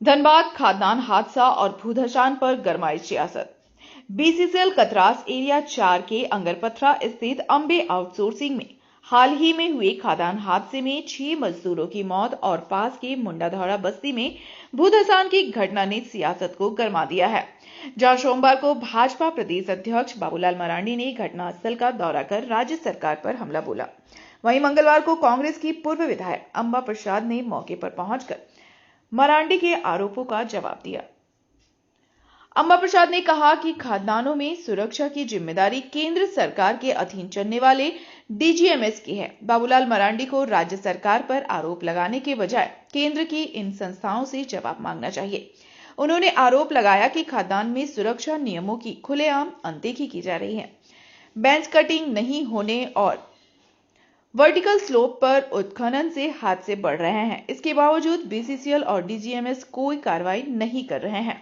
धनबाद खाद्यान्न हादसा और भूधसान पर गरमाई सियासत। बीसीसीएल कतरास एरिया 4 के अंगरपथरा स्थित अंबे आउटसोर्सिंग में हाल ही में हुए खाद्यान्न हादसे में 6 मजदूरों की मौत और पास के मुंडाधौड़ा बस्ती में भूधसान की घटना ने सियासत को गरमा दिया है, जहां सोमवार को भाजपा प्रदेश अध्यक्ष बाबूलाल मरांडी ने घटनास्थल का दौरा कर राज्य सरकार पर हमला बोला। वहीं मंगलवार को कांग्रेस की पूर्व विधायक अंबा प्रसाद ने मौके पर पहुंचकर मरांडी के आरोपों का जवाब दिया। अंबा प्रसाद ने कहा कि खाद्यान्नों में सुरक्षा की जिम्मेदारी केंद्र सरकार के अधीन चलने वाले डीजीएमएस की है। बाबूलाल मरांडी को राज्य सरकार पर आरोप लगाने के बजाय केंद्र की इन संस्थाओं से जवाब मांगना चाहिए। उन्होंने आरोप लगाया कि खाद्यान्न में सुरक्षा नियमों की खुलेआम अनदेखी की जा रही है। बेंच कटिंग नहीं होने और वर्टिकल स्लोप पर उत्खनन से हादसे बढ़ रहे हैं। इसके बावजूद बीसीसीएल और डीजीएमएस कोई कार्रवाई नहीं कर रहे हैं।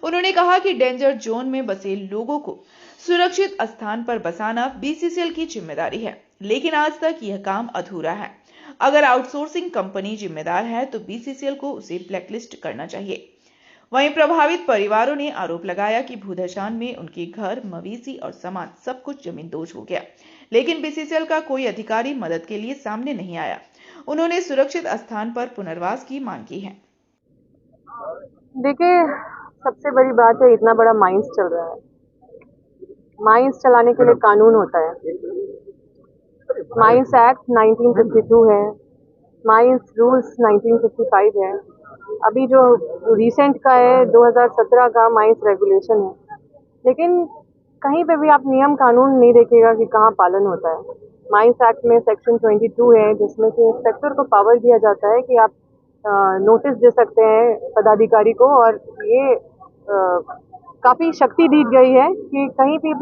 उन्होंने कहा कि डेंजर जोन में बसे लोगों को सुरक्षित स्थान पर बसाना बीसीसीएल की जिम्मेदारी है, लेकिन आज तक यह काम अधूरा है। अगर आउटसोर्सिंग कंपनी जिम्मेदार है तो बीसीसीएल को उसे ब्लैकलिस्ट करना चाहिए। वहीं प्रभावित परिवारों ने आरोप लगाया कि भूधसान में उनके घर, मवेशी और सामान सब कुछ जमींदोज हो गया, लेकिन बीसीसीएल का कोई अधिकारी मदद के लिए सामने नहीं आया। उन्होंने सुरक्षित स्थान पर पुनर्वास की मांग की है। देखिए, सबसे बड़ी बात है, इतना बड़ा माइंस चल रहा है। माइंस चलाने के लिए कानून होता है। माइंस एक्ट 1952 है, माइंस रूल्स 1955 है, अभी जो रिसेंट का है 2017 का माइंस रेगुलेशन है। लेकिन कहीं पे भी आप नियम कानून नहीं देखिएगा कि कहाँ पालन होता है। माइंस एक्ट में सेक्शन 22 है, जिसमें कि इंस्पेक्टर को पावर दिया जाता है कि आप नोटिस दे सकते हैं पदाधिकारी को, और ये काफ़ी शक्ति दी गई है कि कहीं भी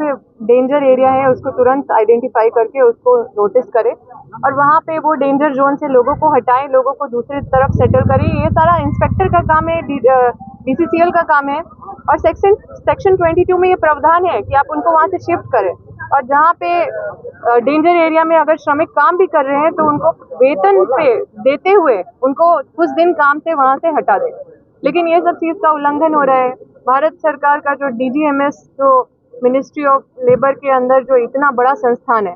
डेंजर एरिया है उसको तुरंत आइडेंटिफाई करके उसको नोटिस करें और वहाँ पे वो डेंजर जोन से लोगों को हटाएं, लोगों को दूसरी तरफ सेटल करें। ये सारा इंस्पेक्टर का काम है, बीसीसीएल का काम है। और सेक्शन 22 में ये प्रावधान है कि आप उनको वहाँ से शिफ्ट करें, और जहाँ पे डेंजर एरिया में अगर श्रमिक काम भी कर रहे हैं तो उनको वेतन पे देते हुए उनको कुछ दिन काम से वहाँ से हटा दें। लेकिन ये सब चीज़ का उल्लंघन हो रहा है। भारत सरकार का जो डीजीएमएस, जो मिनिस्ट्री ऑफ लेबर के अंदर जो इतना बड़ा संस्थान है,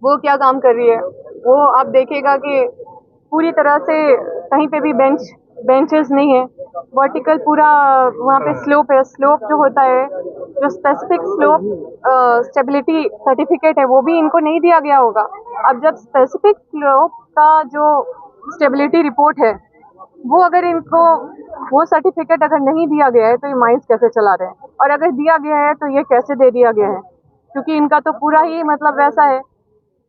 वो क्या काम कर रही है? वो आप देखिएगा कि पूरी तरह से कहीं पे भी बेंचेस नहीं है, वर्टिकल पूरा वहाँ पे स्लोप है। स्लोप जो होता है, जो स्पेसिफिक स्लोप स्टेबिलिटी सर्टिफिकेट है, वो भी इनको नहीं दिया गया होगा। अब जब स्पेसिफिक स्लोप का जो स्टेबिलिटी रिपोर्ट है, वो अगर इनको वो सर्टिफिकेट अगर नहीं दिया गया है तो ये माइंस कैसे चला रहे हैं? और अगर दिया गया है तो ये कैसे दे दिया गया है? क्योंकि इनका तो पूरा ही मतलब वैसा है।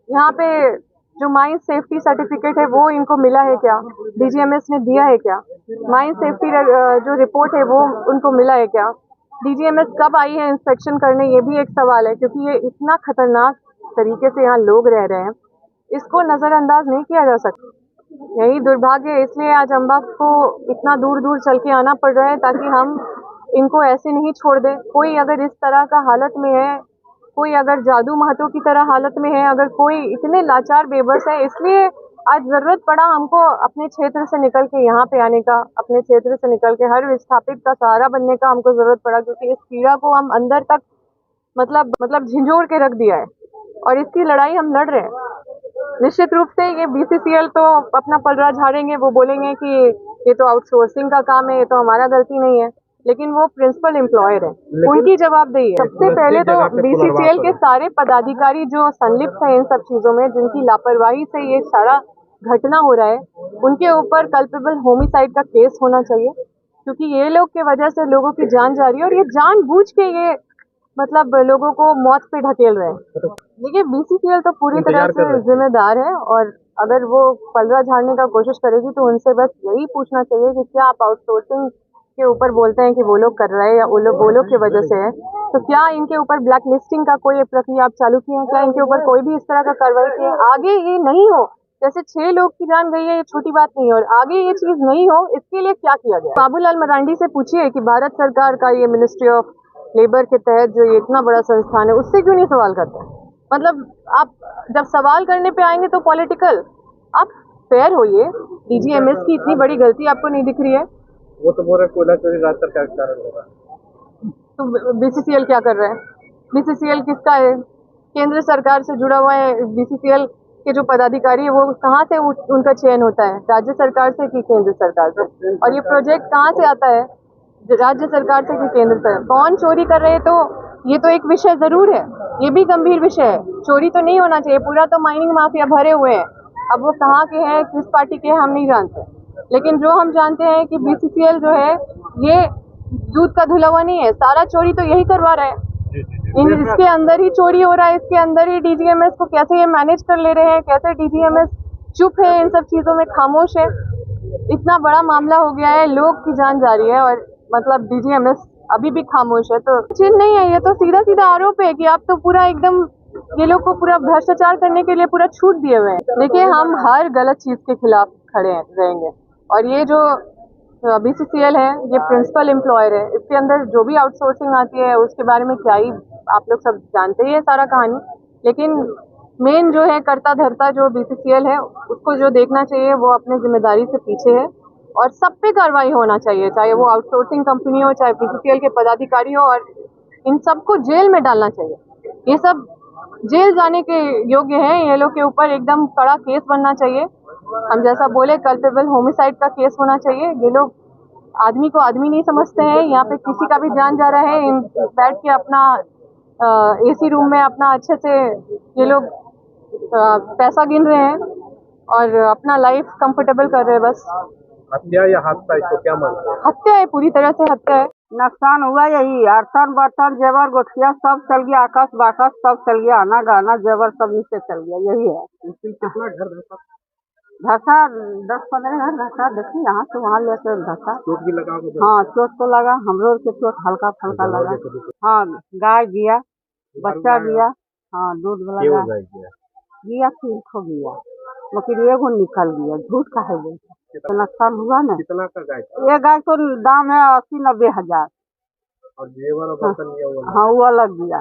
यहाँ पे जो माइंस सेफ्टी सर्टिफिकेट है वो इनको मिला है क्या? डीजीएमएस ने दिया है क्या? माइंस सेफ्टी जो रिपोर्ट है वो उनको मिला है क्या? डीजीएमएस कब आई है इंस्पेक्शन करने? ये भी एक सवाल है, क्योंकि ये इतना खतरनाक तरीके से यहाँ लोग रह रहे हैं, इसको नज़रअंदाज नहीं किया जा सकता। यही दुर्भाग्य है, इसलिए आज अम्बा को इतना दूर दूर चल के आना पड़ रहा है ताकि हम इनको ऐसे नहीं छोड़ दें। कोई अगर इस तरह का हालत में है, कोई अगर जादू महतो की तरह हालत में है, अगर कोई इतने लाचार बेबस है, इसलिए आज ज़रूरत पड़ा हमको अपने क्षेत्र से निकल के यहाँ पे आने का, अपने क्षेत्र से निकल के हर विस्थापित का सहारा बनने का हमको ज़रूरत पड़ा, क्योंकि इस पीड़ा को हम अंदर तक मतलब झिंझोर के रख दिया है और इसकी लड़ाई हम लड़ रहे हैं। निश्चित रूप से ये बीसीसीएल तो अपना पलड़ा झाड़ेंगे, वो बोलेंगे कि ये तो आउटसोर्सिंग का काम है, ये तो हमारा गलती नहीं है, लेकिन वो प्रिंसिपल एम्प्लॉयर है, उनकी जवाबदेही है। सबसे पहले तो बीसीसीएल के सारे पदाधिकारी जो संलिप्त हैं इन सब चीज़ों में, जिनकी लापरवाही से ये सारा घटना हो रहा है, उनके ऊपर कल्पेबल होमिसाइड का केस होना चाहिए, क्योंकि ये लोग के वजह से लोगों की जान जा रही है और ये जानबूझ के ये मतलब लोगों को मौत पे ढकेल रहे हैं। देखिए, बीसीसीएल तो पूरी तरह से जिम्मेदार है, और अगर वो पलड़ा झाड़ने का कोशिश करेगी तो उनसे बस यही पूछना चाहिए कि क्या आप आउटसोर्सिंग के ऊपर बोलते हैं कि वो लोग कर रहे हैं या वो लोग की वजह से है, तो क्या इनके ऊपर ब्लैक लिस्टिंग का कोई प्रक्रिया आप चालू किए हैं? क्या इनके ऊपर कोई भी इस तरह का कार्रवाई की है? आगे ये नहीं हो, जैसे 6 लोग की जान गई है, ये छोटी बात नहीं है, और आगे ये चीज नहीं हो इसके लिए क्या किया गया? बाबूलाल मरांडी से पूछिए कि भारत सरकार का ये मिनिस्ट्री ऑफ लेबर के तहत जो ये इतना बड़ा संस्थान है, उससे क्यों नहीं सवाल करते? मतलब आप जब सवाल करने पे आएंगे तो पॉलिटिकल, आप फेयर होइए। डीजीएमएस की इतनी बड़ी गलती आपको नहीं दिख रही है? वो तो बोल रहे कोयला चोरी राज्य सरकार के कारण हो रहा है। तो बीसीसीएल क्या कर रहा है? बीसीसीएल किसका है? केंद्र सरकार से जुड़ा हुआ है। बीसीसीएल के जो पदाधिकारी है वो कहाँ से उनका चयन होता है? राज्य सरकार से कि केंद्र सरकार से? और ये प्रोजेक्ट कहाँ से आता है? राज्य सरकार से कि केंद्र सरकार? कौन चोरी कर रहे हैं? तो ये तो एक विषय जरूर है, ये भी गंभीर विषय है। चोरी तो नहीं होना चाहिए, पूरा तो माइनिंग माफिया भरे हुए हैं। अब वो कहाँ के हैं, किस पार्टी के हैं, हम नहीं जानते, लेकिन जो हम जानते हैं कि बीसीसीएल जो है ये दूध का धुला हुआ नहीं है, सारा चोरी तो यही करवा रहा है। इसके अंदर ही चोरी हो रहा है, इसके अंदर ही डीजीएमएस को कैसे ये मैनेज कर ले रहे हैं, कैसे डीजीएमएस चुप है, इन सब चीजों में खामोश है। इतना बड़ा मामला हो गया है, लोग की जान जा रही है और मतलब डीजीएमएस अभी भी खामोश है। तो चिन्ह नहीं है, ये तो सीधा सीधा आरोप है कि आप तो पूरा एकदम ये लोग को पूरा भ्रष्टाचार करने के लिए पूरा छूट दिए हुए हैं। देखिए, हम हर गलत चीज के खिलाफ खड़े रहेंगे और ये जो बीसीसीएल है ये प्रिंसिपल एम्प्लॉयर है, इसके अंदर जो भी आउटसोर्सिंग आती है उसके बारे में क्या ही आप लोग सब जानते ही है सारा कहानी। लेकिन मेन जो है कर्ता धर्ता जो बीसीसीएल है उसको जो देखना चाहिए वो अपनी जिम्मेदारी से पीछे है और सब पे कार्रवाई होना चाहिए, चाहे वो आउटसोर्सिंग कंपनी हो, चाहे बीसीसीएल के पदाधिकारी हो, और इन सबको जेल में डालना चाहिए। ये सब जेल जाने के योग्य है, ये लोग के ऊपर एकदम कड़ा केस बनना चाहिए। हम जैसा बोले कल्पेबल होमिसाइड का केस होना चाहिए। ये लोग आदमी को आदमी नहीं समझते हैं, यहाँ पे किसी का भी जान जा रहा है, बैठ के अपना एसी रूम में अपना अच्छे से ये लोग पैसा गिन रहे हैं और अपना लाइफ कंफर्टेबल कर रहे हैं। बस हत्या या हादसा, इसको क्या मानते हैं? हत्या है, पूरी तरह से हत्या है। नुकसान हुआ यही, अर्तन बर्तन जेवर गोठिया सब चल गया, आकाश बाकाश सब चल गया, आना गाना जेवर सब नीचे चल गया, यही है। कितना घर धसा 10-15 घर धसा, देखिए यहाँ से वहाँ लेकर धसा। चोट भी लगा? हाँ, चोट तो लगा, हम लोग के चोट हल्का फल्का लगा। हाँ, गाय गिया, बच्चा गिया, हाँ दूध वाला गिया, 3 ठो गिया, मगर एगो निकल गया, झूठ का है बोलते। तो नुकसान हुआ ना। कितना का गाय? ये गाय को दाम है 80-90 हजार। और जेवर और बर्तन लिया हुआ? हाँ, वो अलग गया।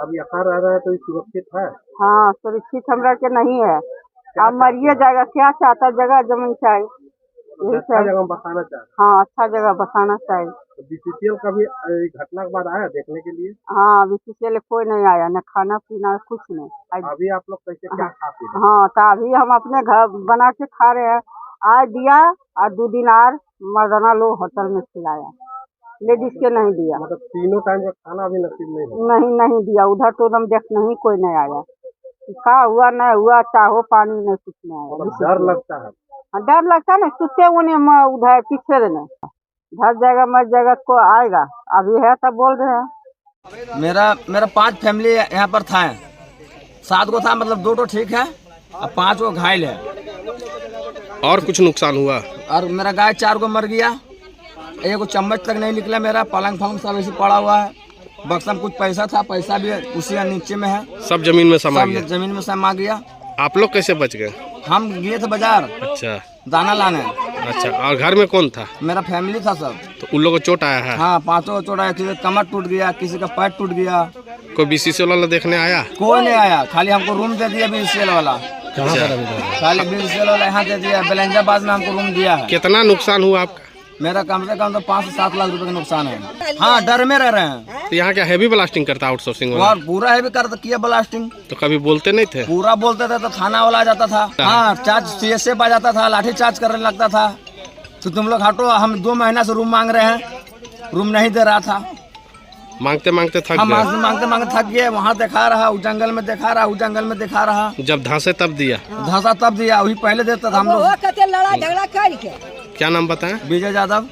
अब यहाँ रह रहा है तो सुरक्षित है? हाँ, सुरक्षित हमरा के नहीं है। अब मरिए जाएगा, क्या चाहता, जगह जमीन चाहिए, अच्छा जगह बसाना चाहिए। हाँ, अच्छा जगह बसाना चाहिए। तो बीसीसीएल का भी घटना के बाद आया देखने के लिए? हाँ, बीसीसीएल कोई नहीं आया, न खाना पीना कुछ नहीं। अभी आप लोग कैसे क्या खा पी? हाँ, तो अभी हम अपने घर बना के खा रहे हैं। आज दिया और 2 दिन और मर्दाना लोग होटल में खिलाया, लेडीज के नहीं दिया। मतलब तीनों टाइम का खाना भी नसीब नहीं? नहीं दिया, उधर तो एकदम देखने ही कोई नहीं आया, क्या हुआ नहीं हुआ, चाहो पानी नहीं, कुछ नहीं आया। मतलब डर लगता है? डर लगता है ना, सुते उन्हें उधर पीछे रहने घर जाएगा मर जाएगा, को आएगा। अभी है तब बोल रहे हैं। मेरा 5 फैमिली यहाँ पर था, 7 को था, मतलब 2 तो ठीक है और 5 को घायल है। और कुछ नुकसान हुआ? और मेरा गाय 4 को मर गया, एक को चम्मच तक नहीं निकला, मेरा पलंग फलंग सब ऐसे पड़ा हुआ है। बक्सा में कुछ पैसा था, पैसा भी उसी नीचे में है, सब जमीन में समा गया? जमीन में समा गया। आप लोग कैसे बच गए? हम गए थे बाजार, अच्छा, दाना लाने। अच्छा, और घर में कौन था? मेरा फैमिली था सब। तो उन लोगों को चोट आया है? हाँ, 5 को चोट आया, किसी का कमर टूट गया, किसी का पैर टूट गया। कोई बीसीसीएल वाला देखने आया? कोई नहीं आया, खाली हमको रूम दे दिया बीसीसीएल वाला। खाली बीसीसीएल वाला यहाँ दे दिया, बेलंजाबाद में हमको रूम दिया है। कितना नुकसान हुआ आपका? मेरा कम से कम तो 5 से 7 लाख रुपए का नुकसान है। हाँ, डर में रह रहे हैं। तो यहाँ क्या हैवी ब्लास्टिंग करता आउटसोर्सिंग वाला? और पूरा हैवी करता किया ब्लास्टिंग। तो कभी बोलते नहीं थे? पूरा बोलते थे तो थाना वाला आ जाता था। हाँ, चार्ज सीएसएफ आ जाता था, लाठी चार्ज करने लगता था। तो तुम लोग हटो, हम 2 महीना से रूम मांग रहे हैं, रूम नहीं दे रहा था। मांगते मांगते थक हम गए? मांगते मांगते थक गए। वहाँ दिखा रहा, उस जंगल में दिखा रहा, उस जंगल में दिखा रहा। जब धांसे तब दिया? धांसा तब दिया, वही पहले देता था हम लोग। लड़ा झगड़ा करके। क्या नाम बताएं? विजय यादव।